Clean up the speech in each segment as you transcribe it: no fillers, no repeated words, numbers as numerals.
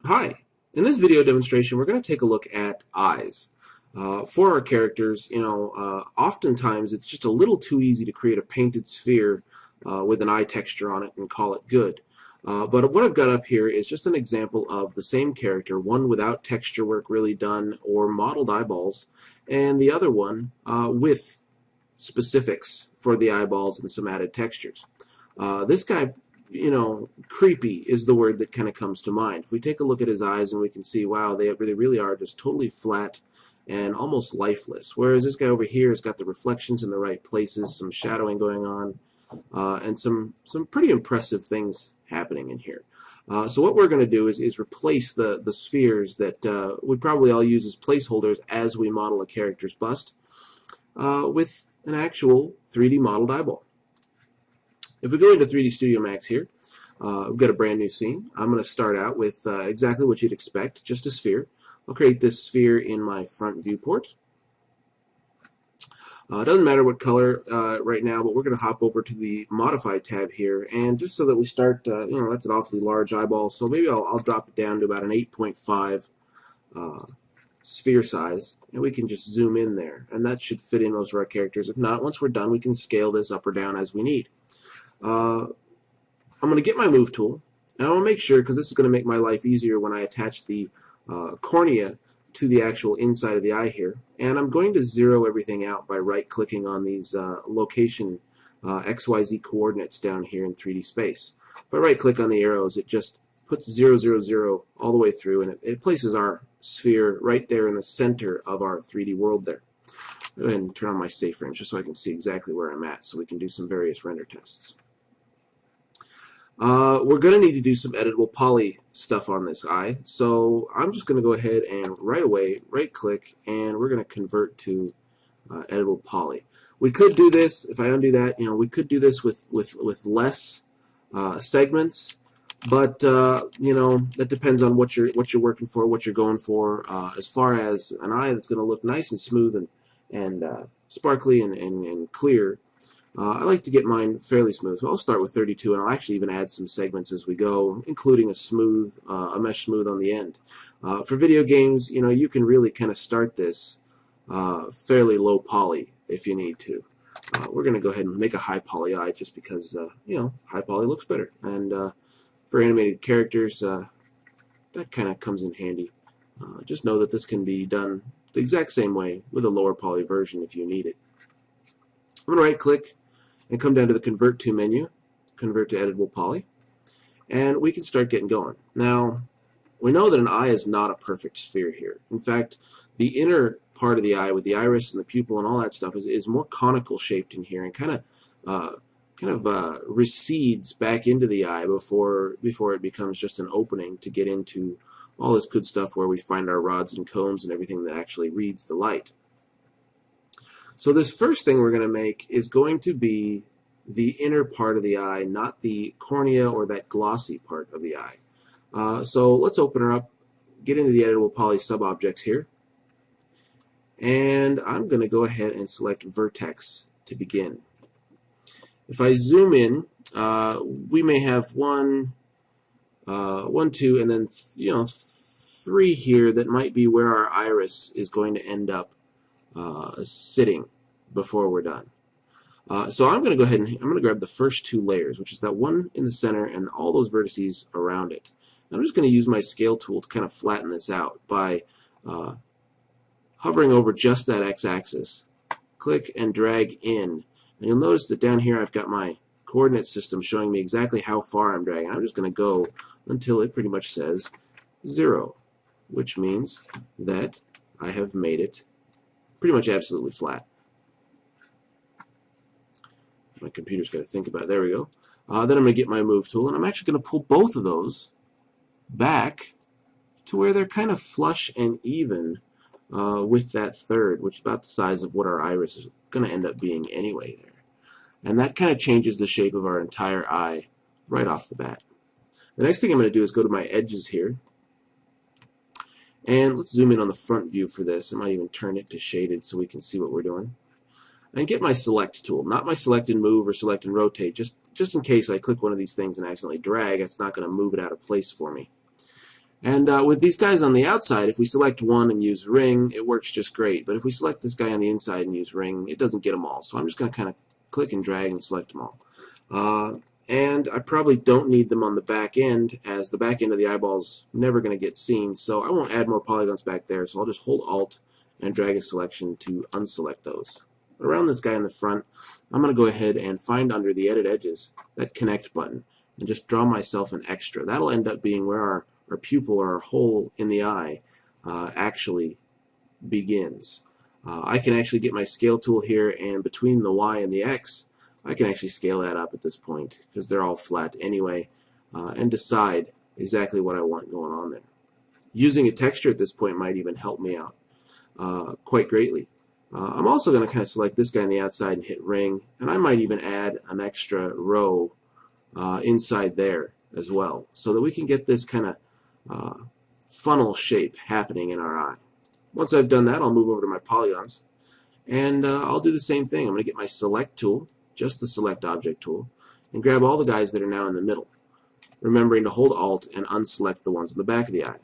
Hi. In this video demonstration, we're going to take a look at eyes. For our characters, oftentimes it's just a little too easy to create a painted sphere with an eye texture on it and call it good. But what I've got up here is just an example of the same character, one without texture work really done or modeled eyeballs, and the other one with specifics for the eyeballs and some added textures. This guy, creepy is the word that kind of comes to mind. If we take a look at his eyes and we can see, wow, they really are just totally flat and almost lifeless. Whereas this guy over here has got the reflections in the right places, some shadowing going on, and some pretty impressive things happening in here. So what we're going to do is replace the spheres that we probably all use as placeholders as we model a character's bust with an actual 3D modeled eyeball. If we go into 3D Studio Max here, we've got a brand new scene. I'm going to start out with exactly what you'd expect, just a sphere. I'll create this sphere in my front viewport. It doesn't matter what color right now, but we're going to hop over to the Modify tab here, and just so that we start, that's an awfully large eyeball, so maybe I'll drop it down to about an 8.5 sphere size, and we can just zoom in there, and that should fit in most of our characters. If not, once we're done, we can scale this up or down as we need. I'm going to get my move tool, and I want to make sure, because this is going to make my life easier when I attach the cornea to the actual inside of the eye here, and I'm going to zero everything out by right-clicking on these location XYZ coordinates down here in 3D space. If I right-click on the arrows, it just puts 0, 0, 0 all the way through, and it places our sphere right there in the center of our 3D world there. Go ahead and turn on my safe frames just so I can see exactly where I'm at, so we can do some various render tests. We're going to need to do some editable poly stuff on this eye, so I'm just going to go ahead and right away right-click, and we're going to convert to editable poly. We could do this, if I undo that, we could do this with less segments, but that depends on what you're working for, what you're going for. As far as an eye that's going to look nice and smooth and sparkly and clear, I like to get mine fairly smooth. So I'll start with 32, and I'll actually even add some segments as we go, including a mesh smooth on the end. For video games, you can really kind of start this fairly low poly if you need to. We're going to go ahead and make a high poly eye just because, high poly looks better. And for animated characters, that kind of comes in handy. Just know that this can be done the exact same way with a lower poly version if you need it. I'm going to right-click and come down to the Convert To menu, Convert to Editable Poly, and we can start getting going. Now, we know that an eye is not a perfect sphere here. In fact, the inner part of the eye with the iris and the pupil and all that stuff is more conical shaped in here and kind of recedes back into the eye before it becomes just an opening to get into all this good stuff where we find our rods and cones and everything that actually reads the light. So this first thing we're going to make is going to be the inner part of the eye, not the cornea or that glossy part of the eye. So let's open her up, get into the editable poly subobjects here, and I'm going to go ahead and select vertex to begin. If I zoom in, we may have one, 2, and then 3 here that might be where our iris is going to end up sitting before we're done. So I'm going to go ahead and I'm going to grab the first 2 layers, which is that one in the center and all those vertices around it. And I'm just going to use my scale tool to kind of flatten this out by hovering over just that x-axis. Click and drag in. And you'll notice that down here I've got my coordinate system showing me exactly how far I'm dragging. I'm just going to go until it pretty much says 0, which means that I have made it pretty much absolutely flat. My computer's got to think about it. There we go. Then I'm going to get my move tool, and I'm actually going to pull both of those back to where they're kind of flush and even with that third, which is about the size of what our iris is going to end up being anyway there. And that kind of changes the shape of our entire eye right off the bat. The next thing I'm going to do is go to my edges here, and let's zoom in on the front view for this. I might even turn it to shaded so we can see what we're doing. And get my select tool, not my select and move or select and rotate, just in case I click one of these things and accidentally drag, it's not going to move it out of place for me. And with these guys on the outside, if we select one and use ring, it works just great. But if we select this guy on the inside and use ring, it doesn't get them all. So I'm just going to kind of click and drag and select them all. And I probably don't need them on the back end, as the back end of the eyeball is never going to get seen. So I won't add more polygons back there. So I'll just hold Alt and drag a selection to unselect those. Around this guy in the front, I'm going to go ahead and find under the Edit Edges that Connect button and just draw myself an extra. That'll end up being where our pupil or our hole in the eye actually begins. I can actually get my scale tool here, and between the Y and the X, I can actually scale that up at this point because they're all flat anyway, and decide exactly what I want going on there. Using a texture at this point might even help me out quite greatly. I'm also going to kind of select this guy on the outside and hit ring, and I might even add an extra row inside there as well, so that we can get this kind of funnel shape happening in our eye. Once I've done that, I'll move over to my polygons, and I'll do the same thing. I'm going to get my select tool, just the select object tool, and grab all the guys that are now in the middle, remembering to hold Alt and unselect the ones in the back of the eye.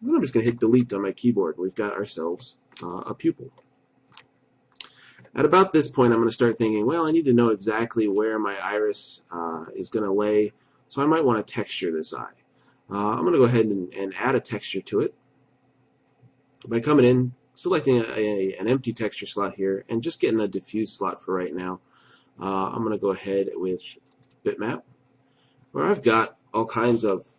Then I'm just going to hit delete on my keyboard. We've got ourselves a pupil. At about this point, I'm going to start thinking, well, I need to know exactly where my iris is going to lay, so I might want to texture this eye. I'm going to go ahead and add a texture to it by coming in, selecting an empty texture slot here, and just getting a diffuse slot for right now. I'm going to go ahead with bitmap, where I've got all kinds of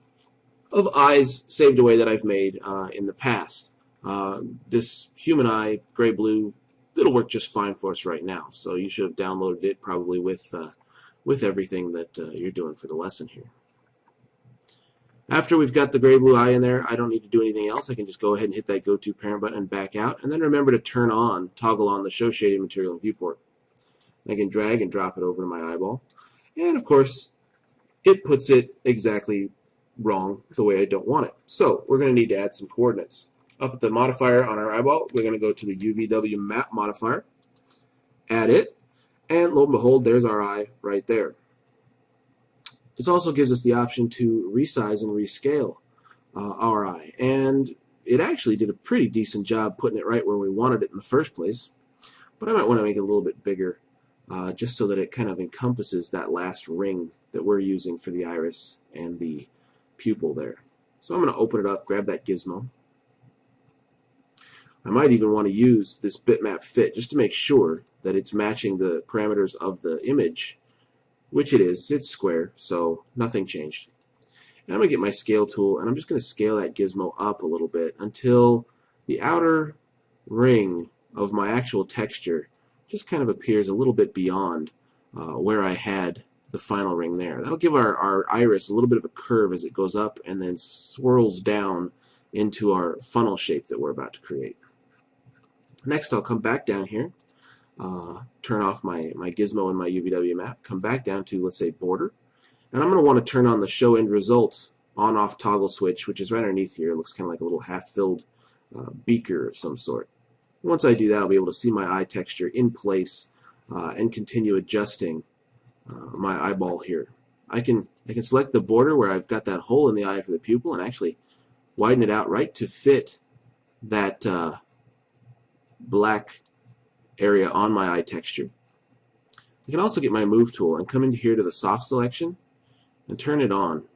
eyes saved away that I've made in the past. This human eye, gray-blue, it'll work just fine for us right now. So you should have downloaded it probably with everything that you're doing for the lesson here. After we've got the gray-blue eye in there, I don't need to do anything else. I can just go ahead and hit that Go To Parent button and back out. And then remember to toggle on the Show Shading Material and Viewport. I can drag and drop it over to my eyeball. And of course, it puts it exactly wrong the way I don't want it. So we're going to need to add some coordinates. Up at the modifier on our eyeball, we're going to go to the UVW map modifier, add it, and lo and behold, there's our eye right there. This also gives us the option to resize and rescale our eye, and it actually did a pretty decent job putting it right where we wanted it in the first place, but I might want to make it a little bit bigger just so that it kind of encompasses that last ring that we're using for the iris and the pupil there. So I'm going to open it up, grab that gizmo. I might even want to use this bitmap fit just to make sure that it's matching the parameters of the image, which it is. It's square, so nothing changed. And I'm going to get my scale tool, and I'm just going to scale that gizmo up a little bit until the outer ring of my actual texture just kind of appears a little bit beyond where I had the final ring there. That'll give our iris a little bit of a curve as it goes up and then swirls down into our funnel shape that we're about to create. Next, I'll come back down here, turn off my gizmo and my UVW map, come back down to, let's say, border, and I'm going to want to turn on the show end result on-off toggle switch, which is right underneath here. It looks kind of like a little half-filled beaker of some sort. Once I do that, I'll be able to see my eye texture in place and continue adjusting my eyeball here. I can select the border where I've got that hole in the eye for the pupil and actually widen it out right to fit that black area on my eye texture. I can also get my move tool and come into here to the soft selection and turn it on,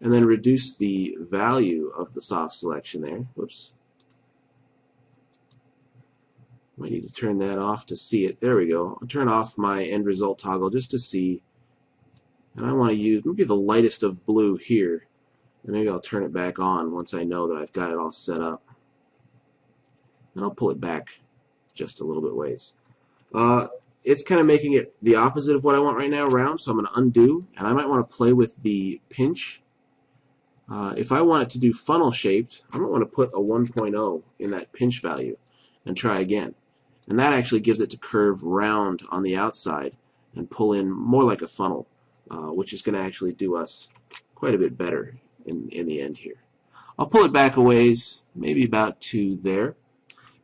and then reduce the value of the soft selection there. Whoops. Might need to turn that off to see it. There we go. I'll turn off my end result toggle just to see, and I want to use maybe the lightest of blue here, and maybe I'll turn it back on once I know that I've got it all set up. And I'll pull it back just a little bit ways. It's kind of making it the opposite of what I want right now, round, so I'm going to undo, and I might want to play with the pinch. If I want it to do funnel shaped, I might want to put a 1.0 in that pinch value and try again. And that actually gives it to curve round on the outside and pull in more like a funnel, which is going to actually do us quite a bit better in the end here. I'll pull it back a ways, maybe about to there.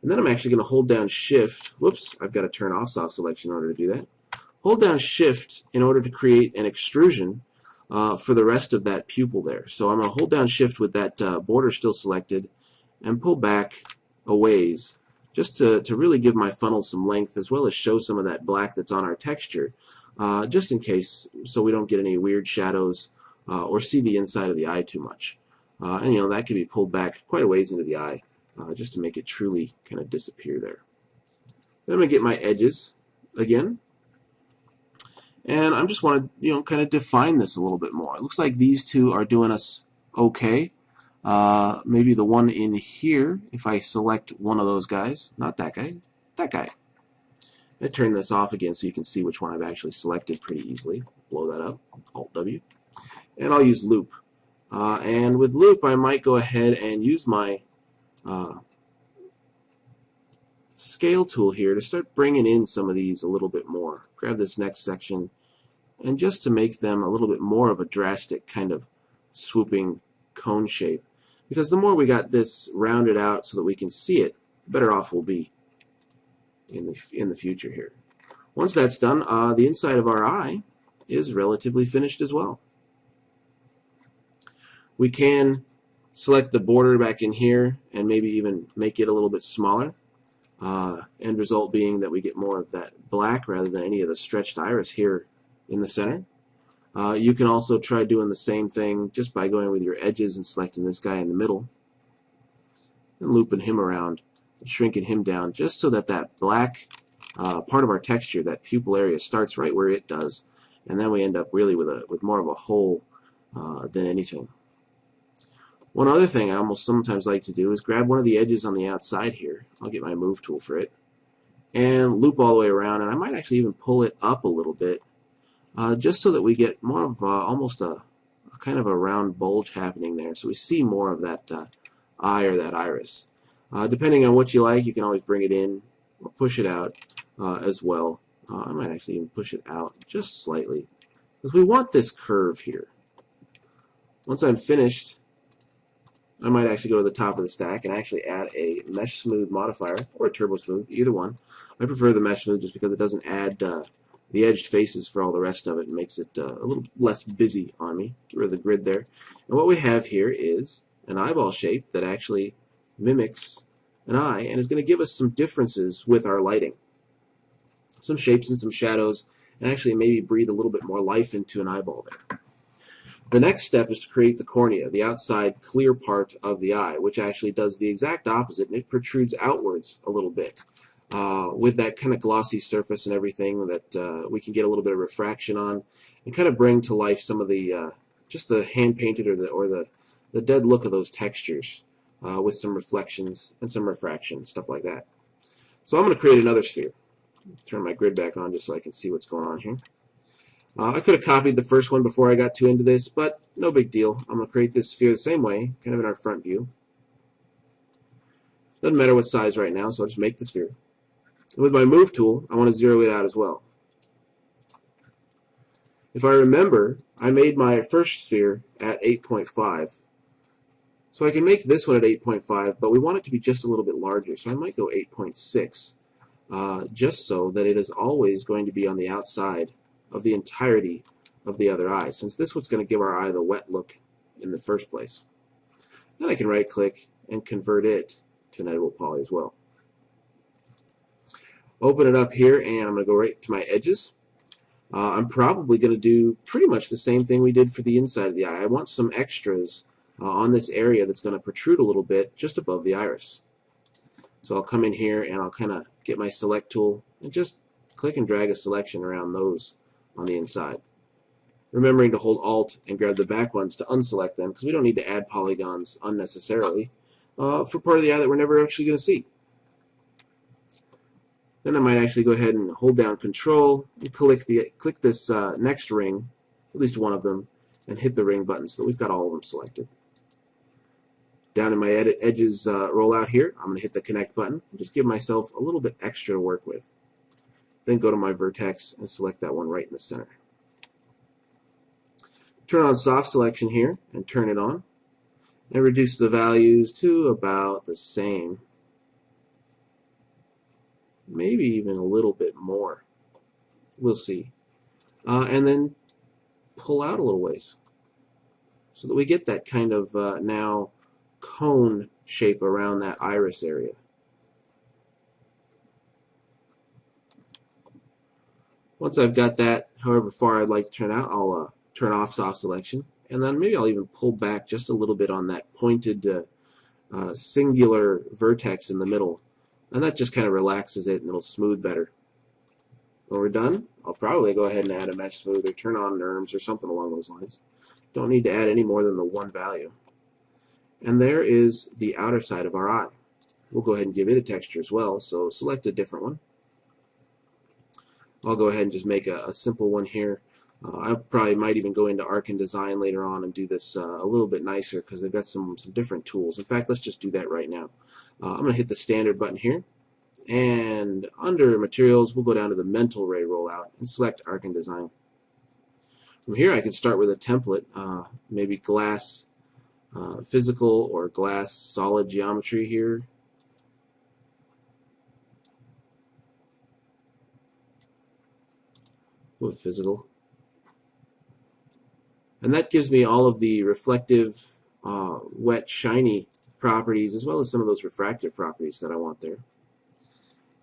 And then I'm actually going to hold down Shift. Whoops, I've got to turn off soft selection in order to do that. Hold down Shift in order to create an extrusion for the rest of that pupil there. So I'm going to hold down Shift with that border still selected and pull back a ways just to really give my funnel some length, as well as show some of that black that's on our texture, just in case, so we don't get any weird shadows or see the inside of the eye too much. And you know, that can be pulled back quite a ways into the eye just to make it truly kind of disappear there. Then I'm going to get my edges again, and I'm just want to, you know, kind of define this a little bit more. It looks like these two are doing us okay. Maybe the one in here, if I select one of those guys, not that guy, that guy. I turn this off again so you can see which one I've actually selected pretty easily. Blow that up, Alt-W. And I'll use loop. And with loop, I might go ahead and use my scale tool here to start bringing in some of these a little bit more. Grab this next section, and just to make them a little bit more of a drastic kind of swooping cone shape. Because the more we got this rounded out so that we can see it, the better off we'll be in the future here. Once that's done, the inside of our eye is relatively finished as well. We can select the border back in here and maybe even make it a little bit smaller. End result being that we get more of that black rather than any of the stretched iris here in the center. You can also try doing the same thing just by going with your edges and selecting this guy in the middle and looping him around and shrinking him down just so that that black part of our texture, that pupil area, starts right where it does, and then we end up really with more of a hole than anything. One other thing I almost sometimes like to do is grab one of the edges on the outside here. I'll get my move tool for it and loop all the way around, and I might actually even pull it up a little bit just so that we get more of almost a kind of a round bulge happening there, so we see more of that eye or that iris. Depending on what you like, you can always bring it in or push it out as well. I might actually even push it out just slightly because we want this curve here. Once I'm finished, I might actually go to the top of the stack and actually add a mesh smooth modifier or a turbo smooth, either one. I prefer the mesh smooth just because it doesn't add the edged faces for all the rest of it and makes it a little less busy on me. Get rid of the grid there. And what we have here is an eyeball shape that actually mimics an eye and is going to give us some differences with our lighting. Some shapes and some shadows, and actually maybe breathe a little bit more life into an eyeball there. The next step is to create the cornea, the outside clear part of the eye, which actually does the exact opposite, and it protrudes outwards a little bit. With that kind of glossy surface and everything that we can get a little bit of refraction on and kind of bring to life some of the just the hand-painted or the dead look of those textures with some reflections and some refraction, stuff like that. So I'm going to create another sphere. Turn my grid back on just so I can see what's going on here. I could have copied the first one before I got too into this, but no big deal. I'm going to create this sphere the same way, kind of in our front view. Doesn't matter what size right now, so I'll just make the sphere. And with my move tool, I want to zero it out as well. If I remember, I made my first sphere at 8.5. So I can make this one at 8.5, but we want it to be just a little bit larger, so I might go 8.6, just so that it is always going to be on the outside of the entirety of the other eye, since this one's going to give our eye the wet look in the first place. Then I can right click and convert it to an editable poly as well. Open it up here, and I'm going to go right to my edges. I'm probably going to do pretty much the same thing we did for the inside of the eye. I want some extras on this area that's going to protrude a little bit just above the iris. So I'll come in here and I'll kind of get my select tool and just click and drag a selection around those on the inside. Remembering to hold Alt and grab the back ones to unselect them, because we don't need to add polygons unnecessarily for part of the eye that we're never actually going to see. Then I might actually go ahead and hold down Control and click this next ring, at least one of them, and hit the ring button so that we've got all of them selected. Down in my edit edges rollout here, I'm going to hit the Connect button and just give myself a little bit extra to work with. Then go to my vertex and select that one right in the center. Turn on soft selection here and turn it on, and reduce the values to about the same. Maybe even a little bit more. We'll see. And then pull out a little ways so that we get that kind of now cone shape around that iris area. Once I've got that, however far I'd like to turn out, I'll turn off soft selection, and then maybe I'll even pull back just a little bit on that pointed singular vertex in the middle, and that just kind of relaxes it and it'll smooth better. When we're done, I'll probably go ahead and add a mesh smooth or turn on NURMS or something along those lines. Don't need to add any more than the one value. And there is the outer side of our eye. We'll go ahead and give it a texture as well, so select a different one. I'll go ahead and just make a simple one here. I probably might even go into Arc and Design later on and do this a little bit nicer because they've got some different tools. In fact, let's just do that right now. I'm going to hit the standard button here, and under Materials, we'll go down to the Mental Ray rollout and select Arc and Design. From here, I can start with a template, maybe glass physical or glass solid geometry here. With physical. And that gives me all of the reflective, wet, shiny properties, as well as some of those refractive properties that I want there.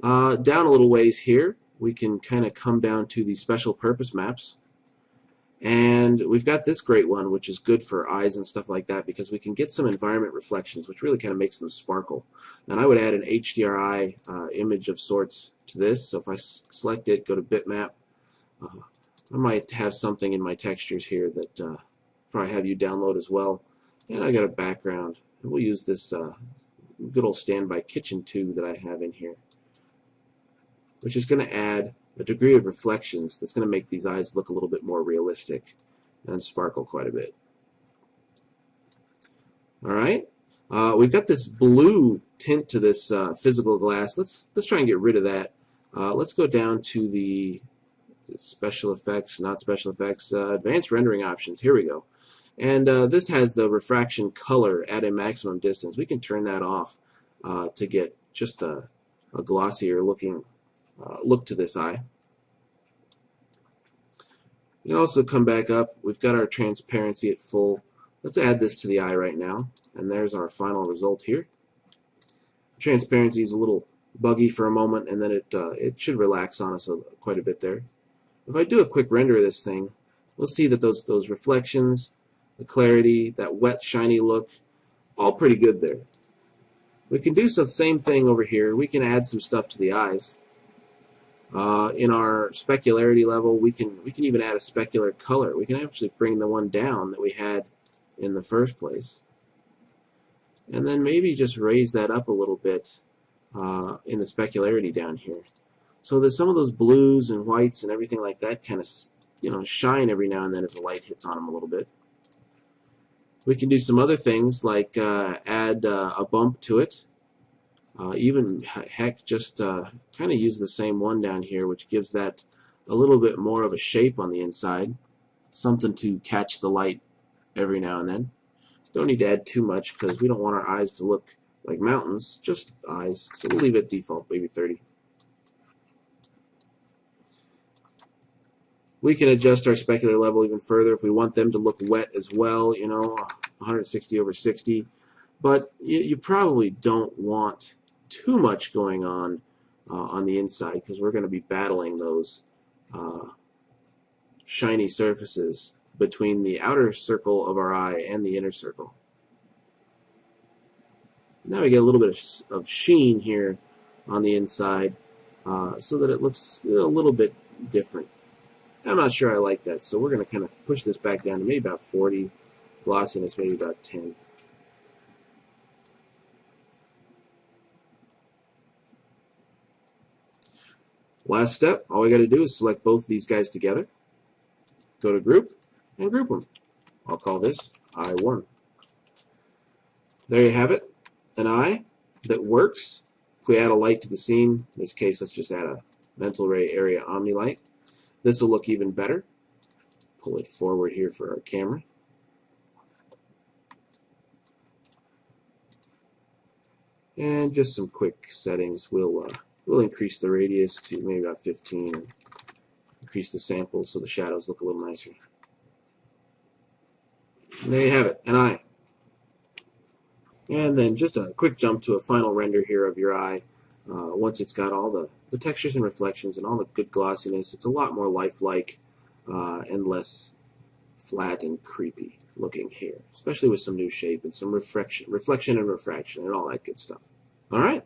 Down a little ways here, we can kind of come down to the special purpose maps. And we've got this great one, which is good for eyes and stuff like that, because we can get some environment reflections, which really kind of makes them sparkle. And I would add an HDRI image of sorts to this. So if I select it, go to bitmap, I might have something in my textures here that probably have you download as well. And I got a background. And we'll use this good old standby kitchen tube that I have in here, which is going to add a degree of reflections that's going to make these eyes look a little bit more realistic and sparkle quite a bit. Alright, we've got this blue tint to this physical glass. Let's try and get rid of that. Let's go down to the special effects, not special effects, advanced rendering options. Here we go. And this has the refraction color at a maximum distance. We can turn that off to get just a glossier looking look to this eye. You can also come back up. We've got our transparency at full. Let's add this to the eye right now, and there's our final result here. Transparency is a little buggy for a moment, and then it should relax on us quite a bit there. If I do a quick render of this thing, we'll see that those reflections, the clarity, that wet, shiny look, all pretty good there. We can do the same thing over here. We can add some stuff to the eyes. In our specularity level, we can even add a specular color. We can actually bring the one down that we had in the first place, and then maybe just raise that up a little bit in the specularity down here, so that some of those blues and whites and everything like that kind of shine every now and then as the light hits on them a little bit. We can do some other things like add a bump to it. Even heck, just kind of use the same one down here, which gives that a little bit more of a shape on the inside, something to catch the light every now and then. Don't need to add too much because we don't want our eyes to look like mountains, just eyes. So we'll leave it default, maybe 30. We can adjust our specular level even further if we want them to look wet as well, 160 over 60. But you probably don't want too much going on the inside, because we're going to be battling those shiny surfaces between the outer circle of our eye and the inner circle. Now we get a little bit of sheen here on the inside so that it looks a little bit different. I'm not sure I like that, so we're going to kind of push this back down to maybe about 40, glossiness maybe about 10. Last step, all we got to do is select both these guys together, go to Group, and group them. I'll call this I1. There you have it, an eye that works. If we add a light to the scene, in this case, let's just add a mental ray area omni light. This will look even better. Pull it forward here for our camera. And just some quick settings. We'll increase the radius to maybe about 15 and increase the sample so the shadows look a little nicer. And there you have it, an eye. And then just a quick jump to a final render here of your eye. Once it's got all the textures and reflections and all the good glossiness, it's a lot more lifelike and less flat and creepy looking here, especially with some new shape and some reflection and refraction and all that good stuff. All right.